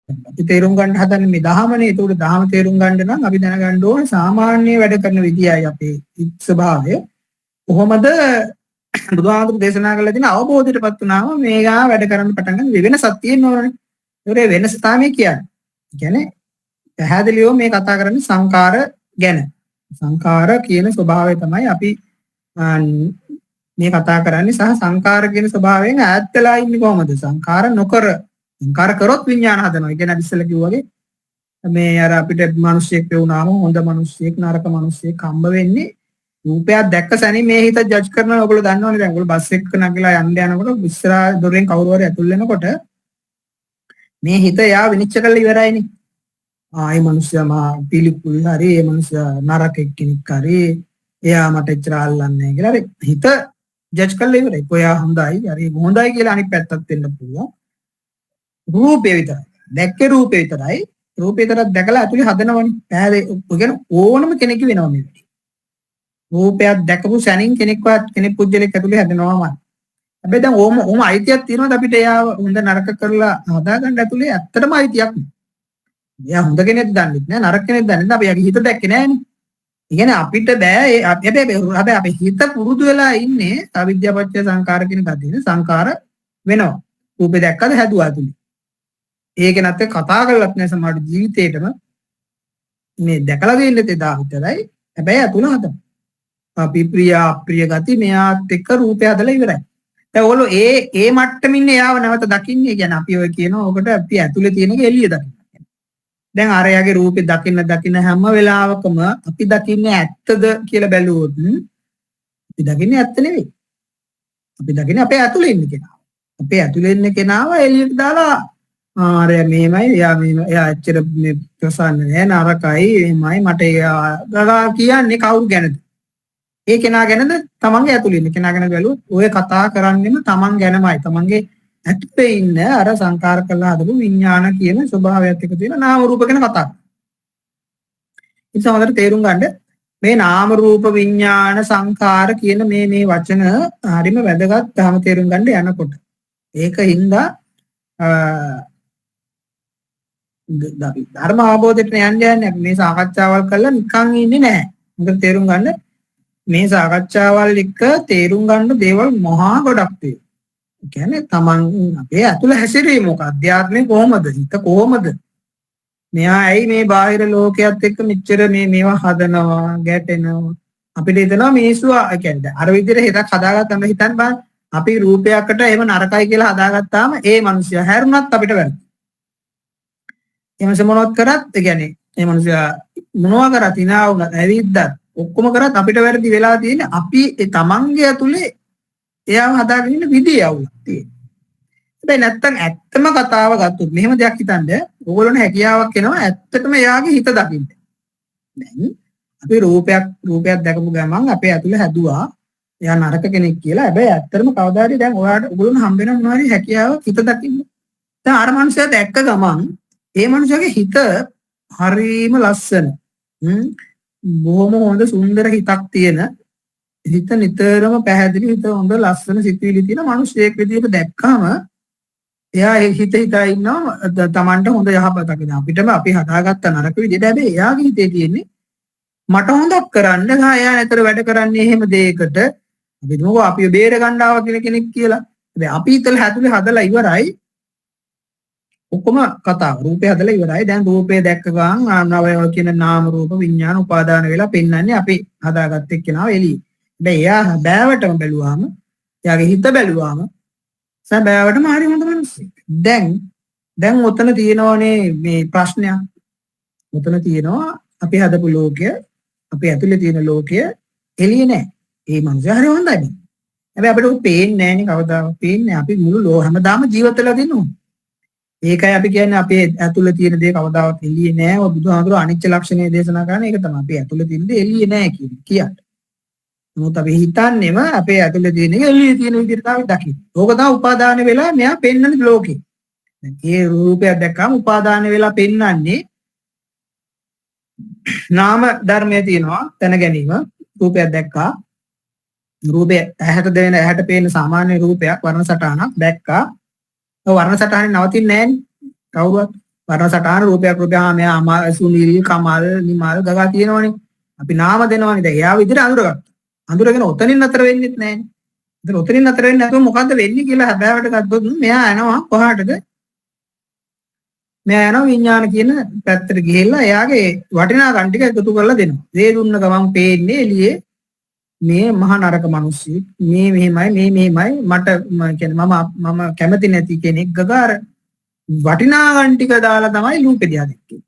අපි තේරුම් ගන්න හදන්නේ මේ දහමනේ. ඒකට දහම තේරුම් ගන්න නම් අපි දැනගන්න ඕනේ සාමාන්‍ය වැඩ කරන විදියයි අපේ ස්වභාවය. කොහොමද බුදුහාමුදුරු දේශනා කළ තියෙන අවබෝධයටපත් වුණාම මේගා වැඩ කරන්න පටන් ගන්න වෙනසක් තියෙන්න ඕනේ. ඒකේ වෙනස තමයි කියන්නේ. කියන්නේ පැහැදිලිව මේ කතා කරන්නේ සංකාර ගැන. සංකාර කියන ස්වභාවය තමයි අපි මේ කතා කරන්නේ සහ සංකාර කියන ස්වභාවයෙන් ඈත් වෙලා ඉන්නේ කොහොමද? සංකාර නොකර සංකාර කරොත් විඥාන හදනවා. ඒ කියන්නේ ඉස්සෙල්ලා කිව්වා වගේ මේ අර අපිට මිනිස්සෙක් වුණාම හොඳ මිනිස්සෙක් නරක මිනිස්සෙක් හම්බ වෙන්නේ රූපයක් දැක්ක සැනින් මේ හිත ජජ් කරනවා. ඔයගොල්ලෝ දන්නවනේ දැන් ඔයගොල්ලෝ බස් එක නගිලා යන්න යනකොට ඉස්සරහා දොරෙන් කවුරු හරි ඇතුල් වෙනකොට මේ හිත යා විනිශ්චය කරලා ඉවරයිනේ. ආයි මිනිස්සයා මා පිළිකුල් හරි ඒ මිනිස්සයා නරක කෙනෙක් හරි එයා මට එච්චර අල්ලන්නේ නැහැ කියලා හරි හිත ජජ් කරලා ඉවරයි. කොයා හොඳයි හරි හොඳයි කියලා අනිත් පැත්තත් වෙන්න පුළුවන්. රූපේ විතරයි. දැක්කේ රූපේ විතරයි. රූපේ විතරක් දැකලා ඇතුලේ හදනවනේ. පැහැදිලි ඕනම කෙනෙක් වෙනවා මේ වැඩේ. රූපයක් දැකපු සැනින් කෙනෙක් පුජ්‍යලෙක් ඇතුලේ හැදෙනවාමයි. හැබැයි දැන් ඕම අයිතියක් තියෙනවද අපිට එයාව හොඳ නරක කරලා හදාගන්න ඇතුලේ ඇත්තටම අයිතියක් නෑ. එයා හොඳ කෙනෙක් දන්නෙත් නෑ නරක කෙනෙක් දන්නෙත් නෑ. අපි යගේ හිත දැක්කේ නෑනේ. ඒ කියන්නේ අපිට බෑ හැබැයි අපි හිත පුරුදු වෙලා ඉන්නේ අවිද්‍යාපච්චය සංකාර කියන ගතියේ සංකාර වෙනවා. රූපේ දැක්කද හැදුවා ඇතුලේ. ඒක නැත්නම් කතා කරලත් නෑ සමහර ජීවිතේටම මේ දැකලා දෙන්නේ තේදා විතරයි. හැබැයි අතුල හදනවා. අපි ප්‍රිය අප්‍රිය ගති මෙයාත් එක්ක රූපය හදලා ඉවරයි. දැන් ඕගොල්ලෝ ඒ මට්ටමින් එයාව නැවත දකින්නේ. කියන්නේ අපි ඔය කියනවා ඔකට අපි ඇතුලේ තියෙන එක එළිය දකින්න. දැන් ආරයාගේ රූපේ දකින්න හැම වෙලාවකම අපි දකින්නේ ඇත්තද කියලා බැලුවොත් අපි දකින්නේ ඇත්ත නෙවෙයි. අපි දකින්නේ අපේ ඇතුලේ ඉන්න කෙනාව. අපේ ඇතුලේ ඉන්න කෙනාව එළියට දාලා ආරයා මේමයි එයා ඇත්තට මේ ප්‍රසන්න නෑ නරකයි එමයි මට එයා කියන්නේ කවුරු ගැනද? ඒ කෙනා ගැනද තමන්ගේ ඇතුළේ ඉන්න කෙනා ගැන බැලුවොත් ඔය කතා කරන්නේම තමන් ගැනමයි. තමන්ගේ ඇතුළේ ඉන්න අර සංකාර කළා හදපු විඥාන කියන ස්වභාවයත් එක්ක තියෙන නාම රූප ගැන කතා කරනවා. ඉතින් සමහරවිට තේරුම් ගන්න මේ නාම රූප විඥාන සංකාර කියන මේ වචන හරිම වැදගත් ධර්ම තේරුම් ගන්න යනකොට. ඒකින්ද ධර්ම අවබෝධයට යන්නේ මේ සාකච්ඡාවල් කළා නිකන් ඉන්නේ නැහැ. මොකද තේරුම් ගන්න මේ සාකච්ඡාවල් එක්ක තේරුම් ගන්න දේවල් මහා ගොඩක් තියෙනවා. ඒ කියන්නේ තමන් අපේ ඇතුළ හැසිරීම මොකක්ද? අධ්‍යාත්මය කොහොමද? හිත කොහොමද? මෙයා ඇයි මේ බාහිර ලෝකයක් එක්ක මෙච්චර මේවා හදනවා, ගැටෙනවා. අපිට හිතනවා මිනිස්සු කියන්නේ අර විදිහට හිතක් හදාගත්තම හිතන්න බෑ. අපි රූපයකට එහෙම නරකයි කියලා හදාගත්තාම ඒ මිනිස්සයා හැරුණත් අපිට වැරදි. ඒ මිනිස්සු මොනවත් කරත් ඒ කියන්නේ ඒ මිනිස්සයා මොනවා කරත් ඉනා වුණත් ඇවිද්දත් ඔක්කොම කරත් අපිට වැරදි වෙලා තියෙන්නේ අපි ඒ තමන්ගේ ඇතුලේ එයාව හදාගෙන ඉන්න විදිය අවුලක් තියෙනවා. හැබැයි නැත්තම් ඇත්තම කතාව ගත්තොත් මෙහෙම දෙයක් හිතන්න ඕගොල්ලෝන හැකියාවක් එනවා ඇත්තටම එයාගේ හිත දකින්න. දැන් අපි රූපයක් දැකපු ගමන් අපේ ඇතුලේ හැදුවා එයා නරක කෙනෙක් කියලා. හැබැයි ඇත්තටම කවදා හරි දැන් ඔයාලට ඕගොල්ලෝන හම්බ වෙන මොනවා හරි හැකියාවක් හිත දකින්න. දැන් අර මනුස්සයා දැක්ක ගමන් ඒ මනුස්සයාගේ හිත හරීම ලස්සන. බොහොම හොඳ සුන්දර හිතක් තියෙන හිත නිතරම පැහැදිලි හිත හොඳ ලස්සන සිතුවිලි තියෙන මිනිහෙක් විදිහට දැක්කම එයා හිත හිතා ඉන්නවා තමන්ට හොඳ යහපතක් නේ අපිටම අපි හදාගත්ත නරක විදිහට හැබැයි එයාගේ හිතේ තියෙන්නේ මට හොඳක් කරන්න ගා එයා නැතර වැඩ කරන්නේ එහෙම දෙයකට අපි දුක අපි බේර ගන්න ආව කෙනෙක් කියලා හැබැයි අපි හිතලා හැදුනේ හදලා ඉවරයි ඔක්කොම කතාව රූපේ හදලා ඉවරයි දැන් රූපේ දැක්ක ගමන් නවය කියන නාම රූප විඥාන උපාදාන වෙලා පෙන්වන්නේ අපි හදාගත්ත එක්කෙනාව එළියේ. දැන් එයා බෑවටම බැලුවාම එයාගේ හිත බැලුවාම සබෑවටම හරි හොඳ මිනිස්සෙක්. දැන් ඔතන තියෙනවනේ මේ ප්‍රශ්නයක්. ඔතන තියෙනවා අපි හදපු ලෝකය අපි ඇතුලේ තියෙන ලෝකය එළියේ නෑ. ඒ මිනිස්සු හරි හොඳයි. හැබැයි අපිට උත් පේන්නේ නෑනේ කවදාවත් පේන්නේ අපි මුළු හැමදාම ජීවත් වෙලා දිනුවා. ඒකයි අපි කියන්නේ අපේ ඇතුලේ තියෙන දේ කවදාවත් එළියේ නෑ. ඔය බුදුහාමුදුරුවෝ අනිච්ච ලක්ෂණය දේශනා කරන එක තමයි. අපි ඇතුලේ තියෙන දේ එළියේ නෑ කියන්නේ. නමුත් අපි හිතන්නේම අපේ ඇතුලේ තියෙන එක එළියේ තියෙන විදිහට තමයි දකින්නේ. ඕක තමයි උපාදාන වෙලා මෙයා පෙන්වන්නේ ලෝකේ. දැන් මේ රූපයක් දැක්කම උපාදාන වෙලා පෙන්වන්නේ නාම ධර්මයේ තියෙනවා දැන ගැනීම. රූපයක් දැක්කා. රූපය ඇහැට පේන සාමාන්‍ය රූපයක් වර්ණ සටහනක් දැක්කා. ඔය වර්ණ සටහනේ නවතින්නේ නෑනේ කවුරුවත්. වර්ණ සටහන රූපයක් මෙයා අමල් සුනිල් කමල් නිමල් ගගා කියනවනේ. අපි නාම දෙනවනේ. දැන් එයා විදිහට අඳුරගත්තා. අඳුරගෙන ඔතනින් නතර වෙන්නෙත් නැහැ. ඉතින් ඔතනින් නතර වෙන්නේ නැතුව මොකද්ද වෙන්නේ කියලා හැබෑවට ගත්තොත් මෙයා යනවා කොහාටද? මෙයා යනවා විඥාන කියන පැත්තට ගිහිල්ලා එයාගේ වටිනාකම් ටික එකතු කරලා දෙනවා. දේ දුන්න ගමන් පේන්නේ එළියේ මේ මහා නරක මිනිස්සු මේ මෙහෙමයි මට කියන්නේ මම කැමති නැති කෙනෙක් ගගාර වටිනාකම් ටික දාලා තමයි ලූපේ දිහා දෙන්නේ.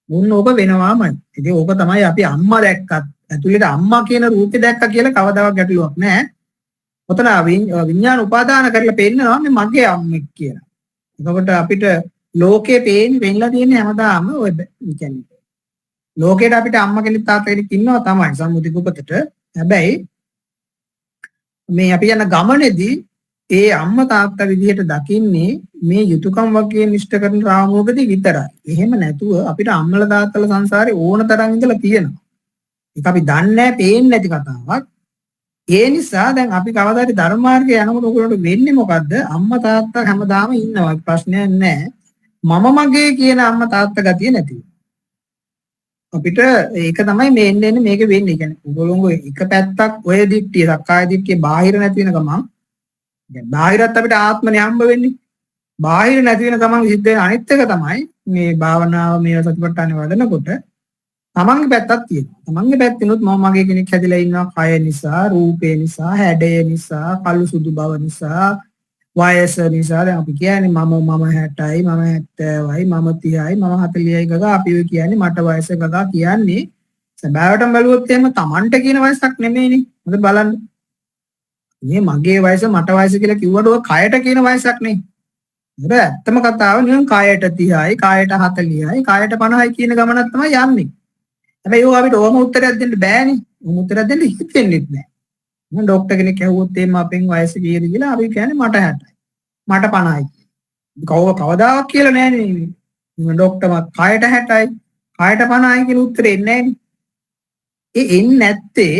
මොන්න ඔබ වෙනවාමයි. ඉතින් ඕක තමයි අපි අම්මා දැක්කත් ඇතුළේට අම්මා කියන රූපේ දැක්කා කියලා කවදාවත් ගැටලුවක් නැහැ. ඔතන විඥාන උපාදාන කරලා පෙන්නනවා මේ මගේ අම්මෙක් කියලා. එතකොට අපිට ලෝකේ වෙන්නලා තියෙන්නේ හැමදාම ඔය කියන්නේ ලෝකේට අපිට අම්මා කෙනෙක් තාත්තා කෙනෙක් ඉන්නවා තමයි සම්මුතික උපතට. හැබැයි මේ අපි යන ගමනේදී ඒ අම්මා තාත්තා විදිහට දකින්නේ මේ යුතුයකම් වගේ නිෂ්ඨ කරන රාමුවකදී විතරයි. එහෙම නැතුව අපිට අම්මලා තාත්තලා සංසාරේ ඕන තරම් ඉඳලා තියෙනවා. ඒක අපි දන්නේ නැහැ, පේන්නේ නැති කතාවක්. ඒ නිසා දැන් අපි කවදාද ධර්ම මාර්ගයේ යනකොට ඔයගොල්ලන්ට වෙන්නේ මොකද්ද? අම්මා තාත්තා හැමදාම ඉන්නවා. ප්‍රශ්නයක් නැහැ. මම මගේ කියන අම්මා තාත්තා ගතිය නැති. අපිට ඒක තමයි මේන්නේ මේක වෙන්නේ. කියන්නේ ඔයගොල්ලෝ එක පැත්තක් ඔය දිට්ඨිය, සක්කාය දිට්ඨිය බාහිර නැති වෙන ගමන් දැන් බාහිරත් අපිට ආත්මනේ හම්බ වෙන්නේ. බාහිර නැති වෙන ගමන් සිද්ධ වෙන අනිත් එක තමයි මේ භාවනාව මේ සතිපට්ඨානේ වඩනකොට තමන්ගේ පැත්තක් තියෙනවා. තමන්ගේ පැත්තෙනුත් මම මගේ කෙනෙක් හැදිලා ඉන්නවා කය නිසා, රූපේ නිසා, හැඩය නිසා, කළු සුදු බව නිසා, වයස නිසා. දැන් අපි කියන්නේ මම 60යි, මම 70යි, මම 30යි, මම 40යි ගගා අපි ඔය කියන්නේ මට වයස ගගා කියන්නේ සබෑවටම බැලුවොත් එහෙම තමන්ට කියන වයසක් නෙමෙයිනේ. මොකද බලන්න. මේ මගේ වයස මට වයස කියලා කිව්වට ඔය කයට කියන වයසක් නේ. ඒක ඇත්තම කතාව නිකන් කයට 30යි, කයට 40යි, කයට 50යි කියන ගමනක් තමයි යන්නේ. හැබැයි ඕක අපිට ඕම උත්තරයක් දෙන්න බෑනේ. ඕම උත්තරයක් දෙන්න හිතෙන්නේ නැහැ. මම ડોක්ටර් කෙනෙක් ඇහුවොත් එහෙම අපෙන් වයස කීයද කියලා අපි කියන්නේ මට 60යි. මට 50යි. කවදාවත් කියලා නෑනේ. මම ડોක්ටර් කයට 60යි, කයට 50යි කියන උත්තරේ එන්නේ නෑනේ. ඒ එන්නේ නැත්තේ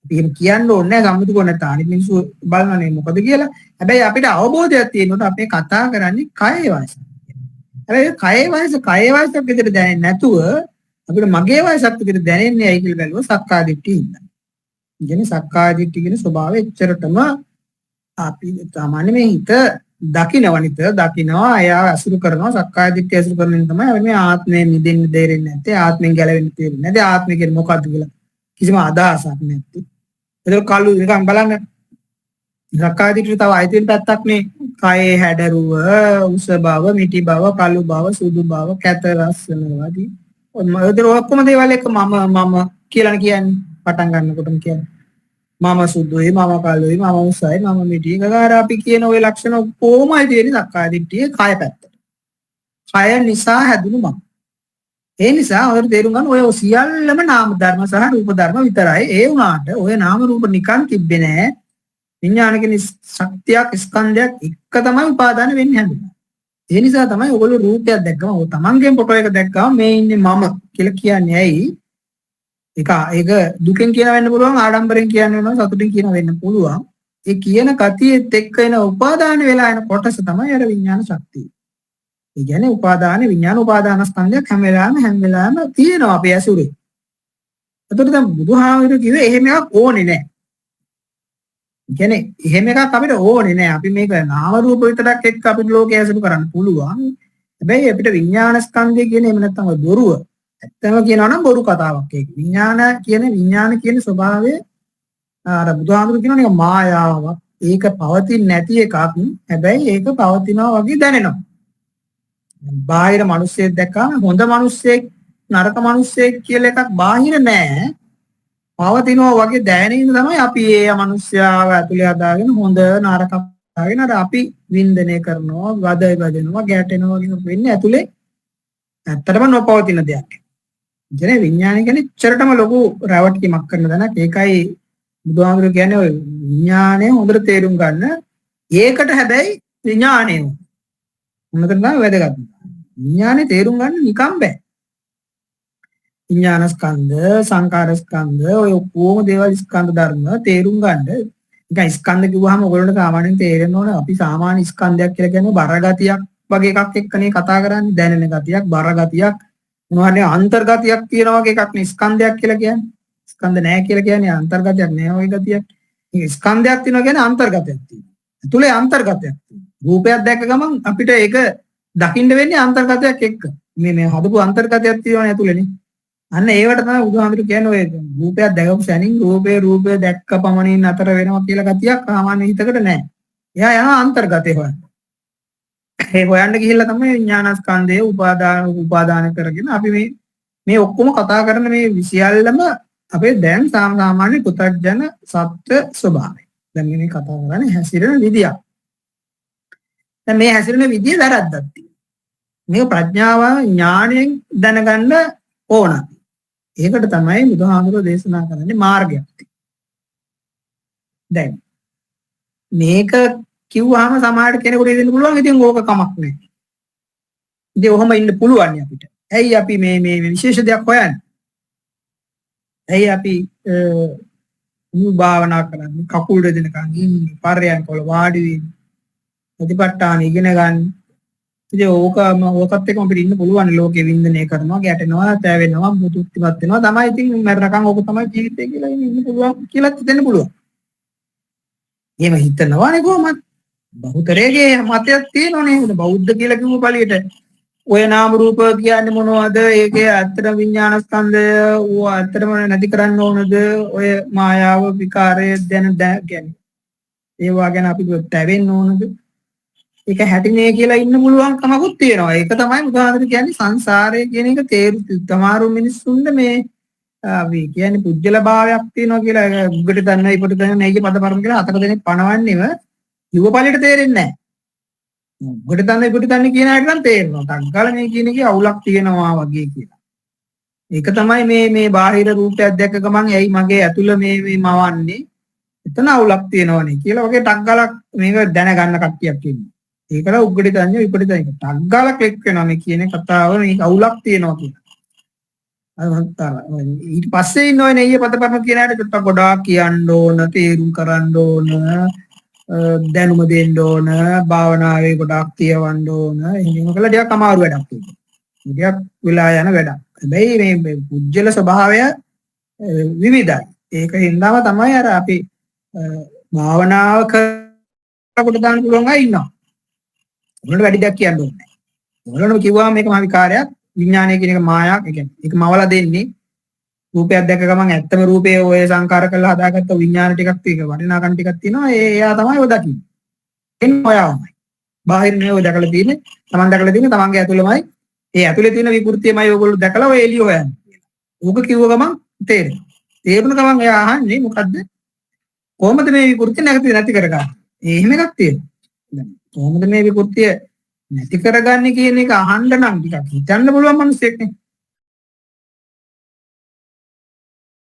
අපි කියන්න ඕනේ නෑ සම්මුති කොනට අනිත් මිනිස්සු බලනනේ මොකද කියලා. හැබැයි අපිට අවබෝධයක් තියෙනකොට අපි කතා කරන්නේ කයේ වයස. හැබැයි කයේ වයසක් විතර දැනෙන්නේ නැතුව අපිට මගේ වයසක් විතර දැනෙන්නේ ඇයි කියලා බැලුවොත් සක්කාය දිට්ඨිය ඉඳලා. කියන්නේ සක්කාය දිට්ඨිය කියන ස්වභාවය එච්චරටම අපි සාමාන්‍ය මේ හිත දකිනවා එයා අසුරු කරනවා සක්කාය දිට්ඨිය අසුරු කරන තමයි අපි මේ ආත්මයෙන් නිදෙන්න දෙරෙන්නේ නැත්තේ ආත්මයෙන් ගැලවෙන්න තේරෙන්නේ නැත්තේ ආත්මය කියන්නේ මොකක්ද කියලා කිසිම අදහසක් නැත්තේ. ඒක කළු නිකන් බලන්න සක්කාය දිට්ඨිය තව අයිති වෙන පැත්තක් නේ. කයේ හැඩරුව, උස බව, මිටි බව, කළු බව, සුදු බව, කැත ලස්සන වදී ඔය ඔක්කොම දේවල් එක මම කියලා කියන්නේ පටන් ගන්නකොටම කියන්නේ මම සුදුයි, මම කළුයි, මම උසයි, මම මිටි ගාර අපි කියන ওই ලක්ෂණ කොහොමයි තියෙන්නේ සක්කාය දිට්ඨියේ කය පැත්තට. කය නිසා හැදුණු මම. ඒ නිසා ඔයාලට තේරුම් ගන්න ඔය සියල්ලම නාම ධර්ම සහ රූප ධර්ම විතරයි. ඒ වුණාට ඔය නාම රූප නිකන් තිබ්බේ නෑ. විඥාන කියන ශක්තියක් ස්කන්ධයක් එක තමයි උපාදාන වෙන්නේ හැදුණා. ඒ නිසා තමයි ඔයගොල්ලෝ රූපයක් දැක්කම ඔය තමන්ගේ ෆොටෝ එක දැක්කම මේ ඉන්නේ මම කියලා කියන්නේ ඇයි? ඒක දුකෙන් කියන වෙන්න පුළුවන්, ආඩම්බරෙන් කියන වෙනවා, සතුටින් කියන වෙන්න පුළුවන්. ඒ කියන කතියෙත් එක්ක එන උපාදාන වෙලා එන කොටස තමයි අර විඥාන ශක්තිය. ඒ කියන්නේ උපාදාන විඥාන උපාදාන ස්කන්ධයක් හැම වෙලාවෙම තියෙනවා අපේ ඇසුරේ. එතකොට දැන් බුදුහාමුදුරුවෝ කිව්වේ එහෙම එකක් ඕනේ නැහැ. කියන්නේ එහෙම එකක් අපිට ඕනේ නැහැ. අපි මේක නාම රූප විතරක් එක්ක අපිට ලෝකයේ ඇසුරු කරන්න පුළුවන්. හැබැයි අපිට විඥාන ස්කන්ධය කියන එහෙම නැත්නම් ඔය බොරුව. ඇත්තම කියනවා නම් බොරු කතාවක් ඒක. විඥාන කියන ස්වභාවය අර බුදුහාමුදුරුවෝ කියනවා නිකන් මායාවක්. ඒක පවතින්නේ නැති එකක්. හැබැයි ඒක පවතිනවා වගේ දැනෙනවා. බාහිර මිනිස්සෙක් දැක්කම හොඳ මිනිස්සෙක් නරක මිනිස්සෙක් කියලා එකක් බාහිර නෑ. පවතිනවා වගේ දැනෙන තමයි අපි ඒ මිනිස්යාව ඇතුලේ හදාගෙන හොඳ නරක හදාගෙන අර අපි වින්දනය කරනවා, වදනවා, ගැටෙනවා වගේ වෙන්නේ ඇතුලේ ඇත්තටම නොපවතින දෙයක්. කියන්නේ විඥානය කියන්නේ ඉච්චරටම ලොකු රැවටීමක් කරන දණක්. ඒකයි බුදුහාමුදුරුවෝ කියන්නේ ඔය විඥානය හොඳට තේරුම් ගන්න. ඒකට හැබැයි විඥානය මොනකද නම් වැදගත්. විඥානේ තේරුම් ගන්න නිකම් බෑ. විඥාන ස්කන්ධ, සංකාර ස්කන්ධ, ඔය ඔක්කොම දේවල් ස්කන්ධ ධර්ම තේරුම් ගන්න. නිකන් ස්කන්ධ කිව්වහම ඔයගොල්ලන්ට සාමාන්‍යයෙන් තේරෙන්න ඕන අපි සාමාන්‍ය ස්කන්ධයක් කියලා කියන්නේ බර ගතියක්, වගේ එකක් එක්කනේ කතා කරන්නේ. දැනෙන ගතියක්, බර ගතියක්, මොනවානේ අන්තර්ගතයක් තියෙන වගේ එකක් නේ ස්කන්ධයක් කියලා කියන්නේ. ස්කන්ධ නැහැ කියලා කියන්නේ අන්තර්ගතයක් නෑ වගේ ගතියක්. මේ ස්කන්ධයක් තියෙනවා කියන්නේ අන්තර්ගතයක් තියෙනවා. ඇතුලේ අන්තර්ගතයක් තියෙනවා. රූපයක් දැක්ක ගමන් අපිට ඒක දකින්න වෙන්නේ අන්තර්ගතයක් එක්ක. මේ හදපු අන්තර්ගතයක් තියෙනවනේ ඇතුලේනේ. අන්න ඒවට තමයි බුදුහාමුදුරු කියන්නේ ඔය රූපයක් දැකපු සැනින් රූපය දැක්ක පමණින් අතර වෙනවා කියලා ගතියක් සාමාන්‍ය හිතකට නැහැ. එයා යනවා අන්තර්ගතේ හොයන්න. ඒ හොයන්න ගිහිල්ලා තමයි විඥානස්කන්ධය උපාදාන කරගෙන අපි මේ ඔක්කොම කතා කරන මේ විසියල්ලම අපේ දැන් සාමාන්‍ය පුතග්ජන සත්‍ය ස්වභාවය. දැන් මේ කතා කරන්නේ හැසිරෙන විදියක්. දැන් මේ හැසිරෙන විදිය වැරද්දක් තියෙනවා. මේක ප්‍රඥාව ඥාණයෙන් දැනගන්න ඕන. ඒකට තමයි බුදුහාමුදුරෝ දේශනා කරන්නේ මාර්ගයක්. දැන් මේක කිව්වහම සමහරට කෙනෙකුට ඉන්න පුළුවන් ඉතින් ඕක කමක් නැහැ. ඉතින් ඔහම ඉන්න පුළුවන් අපිට. ඇයි අපි මේ විශේෂ දෙයක් හොයන්නේ? ඇයි අපි භාවනා කරන්නේ? කකුල් දෙදෙනකන් ඉන්නේ, පර්යයන්ක වල වාඩි වෙන්නේ. ප්‍රතිපත්තාන ඉගෙන ගන්න. ඉතින් ඕකත් එක්කම අපිට ඉන්න පුළුවන් ලෝකෙ වින්දනය කරනවා, ගැටෙනවා, තැවෙනවා, මුතුත්තිපත් වෙනවා. තමයි ඉතින් මරණකම් ඕක තමයි ජීවිතය කියලා ඉන්න පුළුවන් කියලා හිතෙන්න පුළුවන්. එහෙම හිතනවානේ කොහොමද? බහුතරයේ මතයක් තියෙනවනේ. බෞද්ධ කියලා කිව්ව පළියට ඔය නාම රූප කියන්නේ මොනවද? ඒකේ ඇත්තට විඥාන ස්කන්ධය ඌ ඇත්තටම නැති කරන්න ඕනද? ඔය මායාව විකාරය කියන්නේ ඒවා ගැන අපි තැවෙන්න ඕනද? ඒක හැටිනේ කියලා ඉන්න පුළුවන් කමකුත් තියෙනවා. ඒක තමයි බුදුහාමුදුරු කියන්නේ සංසාරය කියන එක තමාරු මිනිස්සුන්ට මේ අපි කියන්නේ පුජ්‍යල භාවයක් තියෙනවා කියලා උගට දන්නා ඉපට දන්නා නේගේ පදපරම කියලා හතර දෙනෙක් පණවන්නේම යුවපලියට තේරෙන්නේ නැහැ. උගට දන්නා ඉපට දන්නා කියන අයට නම් තේරෙනවා. ටංගල මේ කියන එකේ අවුලක් තියෙනවා වගේ කියලා. ඒක තමයි මේ බාහිර රූපයක් දැක්ක ගමන් ඇයි මගේ ඇතුළ මේ මවන්නේ? එතන අවුලක් තියෙනවනේ කියලා වගේ ටංගලක් මේක දැනගන්න කට්ටියක් ඉන්නවා. ඒකට උග්ගටි දන්නේ විපරිත එක. ටග්ගාල ක්ලික් වෙනවා මේ කියන කතාව මේක අවුලක් තියෙනවා කියලා. ඊට පස්සේ ඉන්නවනේ ඊයේ පදපරම කියන හැටි චුට්ටක් ගොඩාක් කියන්න ඕන, තේරුම් කරන්න ඕන, දැනුම දෙන්න ඕන, භාවනාවේ ගොඩාක් කියවන්න ඕන. එහෙම කළා ටිකක් අමාරු වැඩක් ඒක. ටිකක් වෙලා යන වැඩක්. හැබැයි මේ පුජ්‍යල ස්වභාවය විවිධයි. ඒක හින්දාම තමයි අර අපි භාවනාව කරකට දාන්න පුළුවන් අය ඉන්නවා. උනට වැඩි දෙයක් කියන්න ඕනේ නැහැ. උනට කිව්වම මේක මහ විකාරයක්, විඥානය කියන එක මායාවක්. ඒ කියන්නේ ඒක මවලා දෙන්නේ රූපයක් දැක ගමන් ඇත්තම රූපයේ ඔය සංකාර කරලා හදාගත්ත විඥාන ටිකක් තියෙක වටිනාකම් ටිකක් තියෙනවා. එයා තමයි ඔය දකින්නේ. එන්නේ ඔයාමයි. බාහිර නේ ඔය දැකලා තියෙන්නේ. Taman දැකලා තියෙන්නේ Tamanගේ ඇතුළමයි. ඒ ඇතුලේ තියෙන විකෘතියමයි ඔයගොල්ලෝ දැකලා ඔය එළිය හොයන්නේ. ඕක කිව්ව ගමන් තේරෙනවා. තේරුණ ගමන් එයා අහන්නේ මොකද්ද? කොහොමද මේ විකෘතිය නැති කරගන්නේ? එහෙම එකක් තියෙනවා. දැන් කොහොමද මේ විකෘතිය නැති කරගන්නේ කියන එක අහන්න නම් ටිකක් හිතන්න පුළුවන් මිනිස්සෙක් නේ.